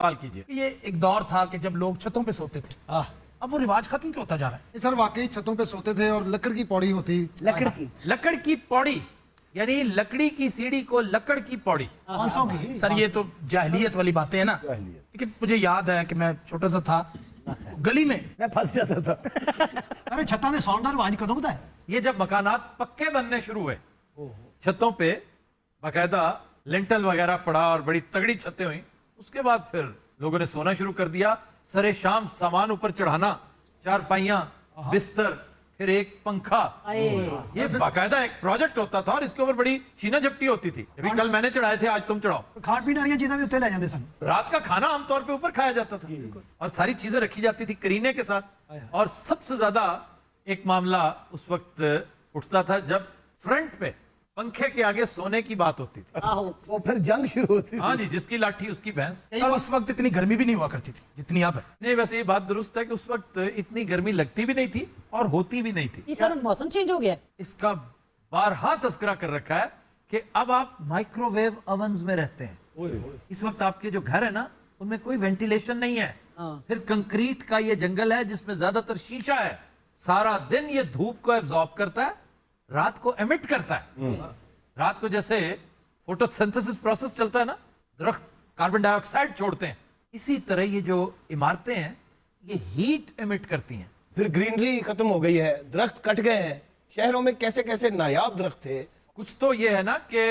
सवाल कीजिए। ये एक दौर था कि जब लोग छतों पे सोते थे, अब वो रिवाज खत्म क्यों होता जा रहा है? सर वाकई छतों पे सोते थे और लकड़ की पौड़ी होती। लकड़ की पौड़ी यानी लकड़ी की सीढ़ी को लकड़ की पौड़ी। 500 की। सर ये तो जाहिलियत वाली बातें हैं ना। लेकिन मुझे याद है कि मैं छोटा सा था, गली में मैं फंस जाता था। अरे छत्ता ने सौंदर्य रिवाज कदों का है? ये जब मकानात पक्के बनने शुरू हुए, छतों पे बाकायदा लिंटल वगैरह पड़ा और बड़ी तगड़ी छतें हुई, उसके बाद फिर लोगों ने सोना शुरू कर दिया। सरे शाम सामान ऊपर चढ़ाना, चारपाइयां, बिस्तर, फिर एक पंखा। ये बाकायदा एक प्रोजेक्ट होता था और इसके ऊपर बड़ी छीना झपटी होती थी। अभी कल मैंने चढ़ाए थे, आज तुम चढ़ाओ। खान पीने वाली चीजें भी उत्ते ले जाते सन। रात का खाना आमतौर पे ऊपर खाया जाता था और सारी चीजें रखी जाती थी करीने के साथ। और सबसे ज्यादा एक मामला उस वक्त उठता था जब फ्रंट पे पंखे के आगे सोने की बात होती थी। वो फिर जंग शुरू होती थी। हाँ जी, जिसकी लाठी उसकी भैंस। सर उस वक्त इतनी गर्मी भी नहीं हुआ करती थी जितनी अब है। नहीं, वैसे ये बात दुरुस्त है कि उस वक्त इतनी गर्मी लगती भी नहीं थी और होती भी नहीं थी। ये सर मौसम चेंज हो गया है। इसका बारहा तस्करा कर रखा है कि अब आप माइक्रोवेव ओवन्स में रहते हैं। इस वक्त आपके जो घर है ना, उनमें कोई वेंटिलेशन नहीं है। फिर कंक्रीट का ये जंगल है जिसमें ज्यादातर शीशा है। सारा दिन ये धूप को एब्जॉर्ब करता है, रात को एमिट करता है। रात को जैसे फोटोसिंथेसिस प्रोसेस चलता है ना, दरख्त कार्बन डाइऑक्साइड छोड़ते हैं, इसी तरह ये जो इमारतें हैं ये हीट एमिट करती हैं। फिर ग्रीनरी खत्म हो गई है, दरख्त कट गए हैं। शहरों में कैसे कैसे नायाब दरख्त थे। कुछ तो ये है ना कि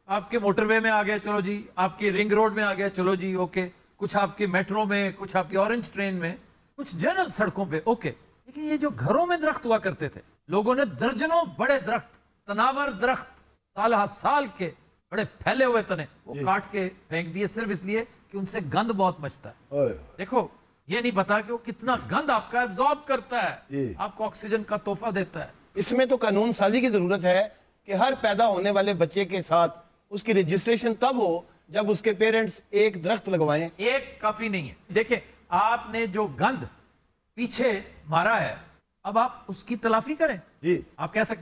आपके मोटरवे में आ गए, चलो जी, आपकी रिंग रोड में आ गए, चलो जी, ओके। कुछ आपकी मेट्रो में, कुछ आपकी ऑरेंज ट्रेन में, कुछ जनरल सड़कों पे, ओके। लेकिन ये जो घरों में दरख्त हुआ करते थे, लोगों ने दर्जनों बड़े दरख्त, तनावर दरख्त, साल के बड़े फैले हुए तने, वो काट के फेंक दिए सिर्फ इसलिए कि उनसे गंद बहुत मचता है। देखो, ये नहीं पता कि वो कितना गंद आपका एब्जॉर्ब करता है, आपको ऑक्सीजन का तोहफा देता है। इसमें तो कानून साजी की जरूरत है कि हर पैदा होने वाले बच्चे के साथ उसकी रजिस्ट्रेशन तब हो जब उसके पेरेंट्स एक दरख्त लगवाएं। एक काफी नहीं है। देखिए, आपने जो गंद पीछे मारा है, अब आप उसकी तलाफी करें। जी, आप कह सकते